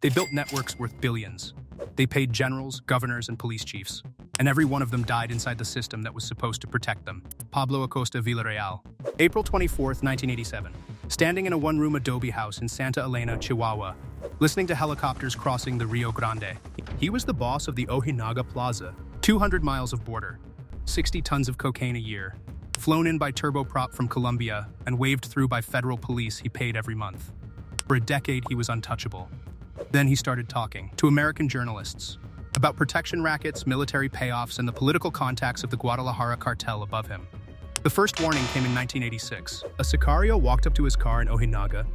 They built networks worth billions. They paid generals, governors, and police chiefs. And every one of them died inside the system that was supposed to protect them. Pablo Acosta Villarreal. April 24th, 1987. Standing in a one-room adobe house in Santa Elena, Chihuahua, listening to helicopters crossing the Rio Grande. He was the boss of the Ojinaga Plaza, 200 miles of border, 60 tons of cocaine a year, flown in by turboprop from Colombia and waved through by federal police he paid every month. For a decade, he was untouchable. Then he started talking to American journalists about protection rackets, military payoffs, and the political contacts of the Guadalajara cartel above him. The first warning came in 1986. A sicario walked up to his car in Ojinaga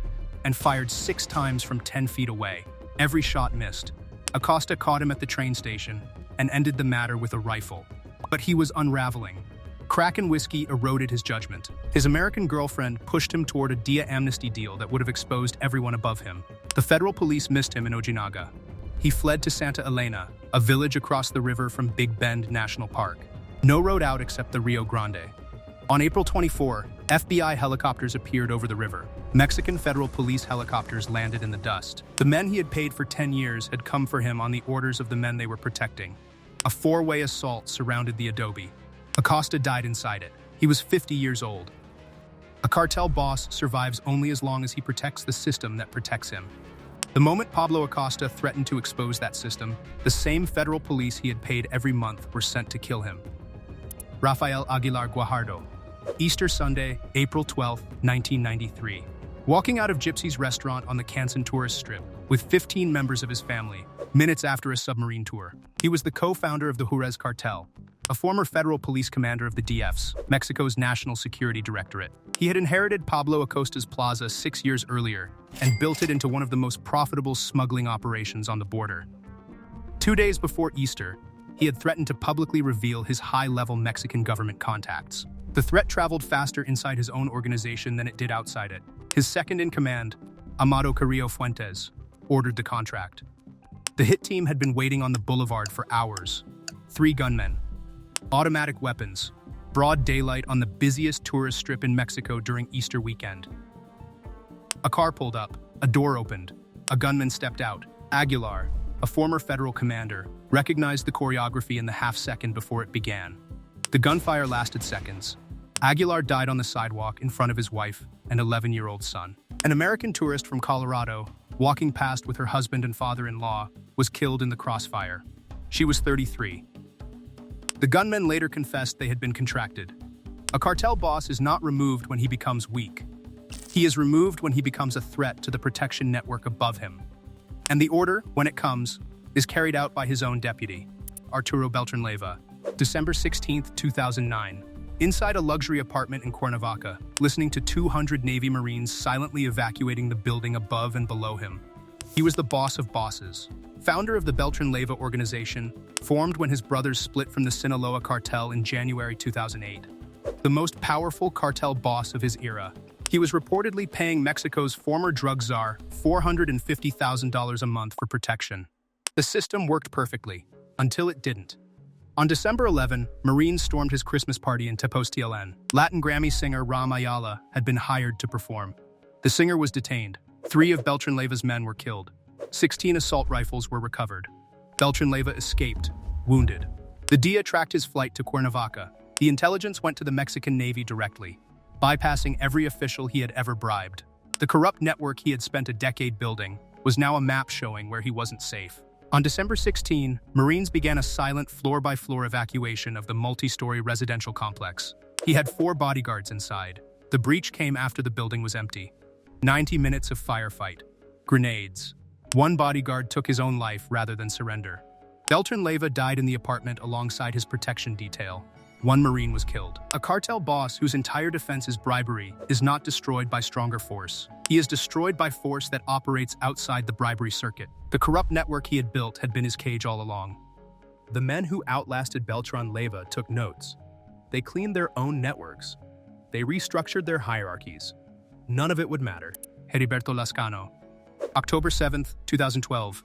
and fired 6 times from 10 feet away. Every shot missed. Acosta caught him at the train station and ended the matter with a rifle. But he was unraveling. Crack and whiskey eroded his judgment. His American girlfriend pushed him toward a DIA amnesty deal that would have exposed everyone above him. The federal police missed him in Ojinaga. He fled to Santa Elena, a village across the river from Big Bend National Park. No road out except the Rio Grande. On April 24, FBI helicopters appeared over the river. Mexican federal police helicopters landed in the dust. The men he had paid for 10 years had come for him on the orders of the men they were protecting. A 4-way assault surrounded the adobe. Acosta died inside it. He was 50 years old. A cartel boss survives only as long as he protects the system that protects him. The moment Pablo Acosta threatened to expose that system, the same federal police he had paid every month were sent to kill him. Rafael Aguilar Guajardo. Easter Sunday, April 12, 1993. Walking out of Gypsy's restaurant on the Canson tourist strip with 15 members of his family, minutes after a submarine tour. He was the co-founder of the Juarez Cartel, a former federal police commander of the DFs, Mexico's National Security Directorate. He had inherited Pablo Acosta's plaza 6 years earlier and built it into one of the most profitable smuggling operations on the border. 2 days before Easter, he had threatened to publicly reveal his high-level Mexican government contacts. The threat traveled faster inside his own organization than it did outside it. His second-in-command, Amado Carrillo Fuentes, ordered the contract. The hit team had been waiting on the boulevard for hours. 3 gunmen, automatic weapons, broad daylight on the busiest tourist strip in Mexico during Easter weekend. A car pulled up, a door opened, a gunman stepped out. Aguilar, a former federal commander, recognized the choreography in the half-second before it began. The gunfire lasted seconds. Aguilar died on the sidewalk in front of his wife and 11-year-old son. An American tourist from Colorado, walking past with her husband and father-in-law, was killed in the crossfire. She was 33. The gunmen later confessed they had been contracted. A cartel boss is not removed when he becomes weak. He is removed when he becomes a threat to the protection network above him. And the order, when it comes, is carried out by his own deputy, Arturo Beltran-Leyva. December 16, 2009. Inside a luxury apartment in Cuernavaca, listening to 200 Navy Marines silently evacuating the building above and below him. He was the boss of bosses, founder of the Beltran-Leyva organization, formed when his brothers split from the Sinaloa cartel in January 2008. The most powerful cartel boss of his era. He was reportedly paying Mexico's former drug czar $450,000 a month for protection. The system worked perfectly, until it didn't. On December 11, Marines stormed his Christmas party in Tepoztlán. Latin Grammy singer Ram Ayala had been hired to perform. The singer was detained. 3 of Beltran-Leyva's men were killed. 16 assault rifles were recovered. Beltran-Leyva escaped, wounded. The DIA tracked his flight to Cuernavaca. The intelligence went to the Mexican Navy directly, bypassing every official he had ever bribed. The corrupt network he had spent a decade building was now a map showing where he wasn't safe. On December 16, Marines began a silent floor-by-floor evacuation of the multi-story residential complex. He had 4 bodyguards inside. The breach came after the building was empty. 90 minutes of firefight. Grenades. 1 bodyguard took his own life rather than surrender. Beltran-Leyva died in the apartment alongside his protection detail. 1 Marine was killed. A cartel boss whose entire defense is bribery is not destroyed by stronger force. He is destroyed by force that operates outside the bribery circuit. The corrupt network he had built had been his cage all along. The men who outlasted Beltran-Leyva took notes. They cleaned their own networks. They restructured their hierarchies. None of it would matter. Heriberto Lascano. October 7, 2012.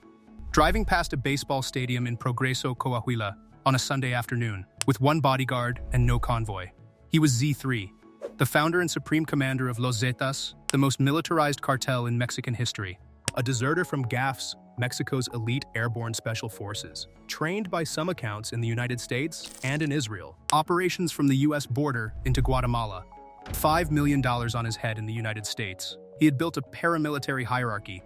Driving past a baseball stadium in Progreso, Coahuila, on a Sunday afternoon, with 1 bodyguard and no convoy. He was Z3, the founder and supreme commander of Los Zetas, the most militarized cartel in Mexican history. a deserter from GAFs, Mexico's elite airborne special forces, trained by some accounts in the United States and in Israel. Operations from the US border into Guatemala. $5 million on his head in the United States. He had built a paramilitary hierarchy.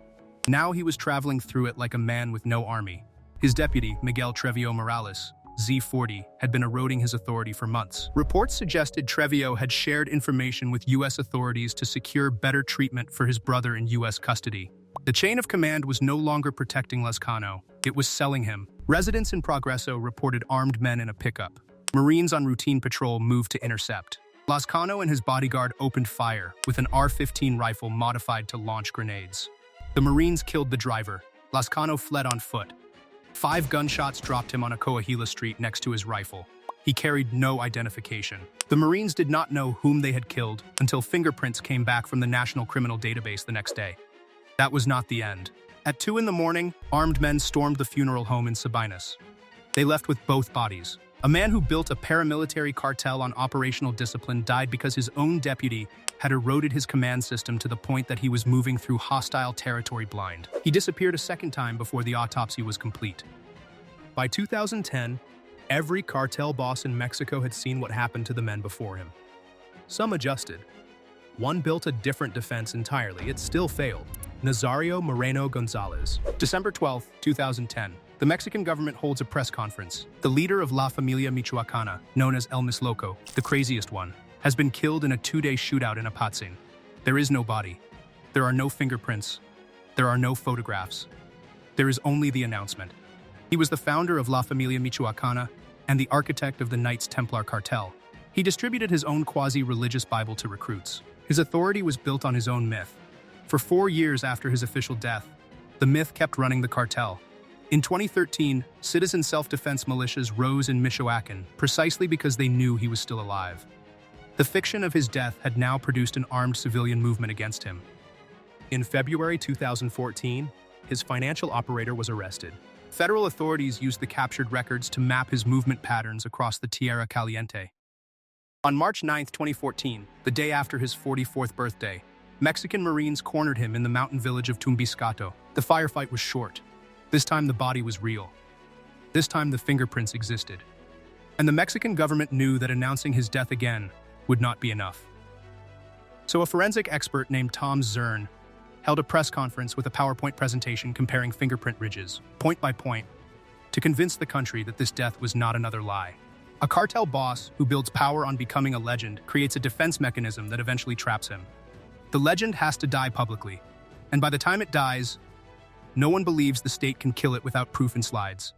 Now he was traveling through it like a man with no army. His deputy, Miguel Treviño Morales, Z40, had been eroding his authority for months. Reports suggested Treviño had shared information with U.S. authorities to secure better treatment for his brother in U.S. custody. The chain of command was no longer protecting Lescano. It was selling him. Residents in Progreso reported armed men in a pickup. Marines on routine patrol moved to intercept. Lescano and his bodyguard opened fire with an R-15 rifle modified to launch grenades. The Marines killed the driver. Lescano fled on foot. 5 gunshots dropped him on a Coahuila street next to his rifle. He carried no identification. The Marines did not know whom they had killed until fingerprints came back from the National Criminal Database the next day. That was not the end. At 2 in the morning, armed men stormed the funeral home in Sabinas. They left with both bodies. A man who built a paramilitary cartel on operational discipline died because his own deputy had eroded his command system to the point that he was moving through hostile territory blind. He disappeared a second time before the autopsy was complete. By 2010, every cartel boss in Mexico had seen what happened to the men before him. Some adjusted. One built a different defense entirely. It still failed. Nazario Moreno Gonzalez. December 12, 2010. The Mexican government holds a press conference. The leader of La Familia Michoacana, known as El Misloco, the craziest one, has been killed in a 2-day shootout in Apatzin. There is no body. There are no fingerprints. There are no photographs. There is only the announcement. He was the founder of La Familia Michoacana and the architect of the Knights Templar cartel. He distributed his own quasi-religious Bible to recruits. His authority was built on his own myth. For 4 years after his official death, the myth kept running the cartel. In 2013, citizen self-defense militias rose in Michoacan precisely because they knew he was still alive. The fiction of his death had now produced an armed civilian movement against him. In February 2014, his financial operator was arrested. Federal authorities used the captured records to map his movement patterns across the Tierra Caliente. On March 9, 2014, the day after his 44th birthday, Mexican Marines cornered him in the mountain village of Tumbiscato. The firefight was short. This time the body was real. This time the fingerprints existed. And the Mexican government knew that announcing his death again would not be enough. So a forensic expert named Tom Zern held a press conference with a PowerPoint presentation comparing fingerprint ridges, point by point, to convince the country that this death was not another lie. A cartel boss who builds power on becoming a legend creates a defense mechanism that eventually traps him. The legend has to die publicly, and by the time it dies, no one believes the state can kill it without proof and slides.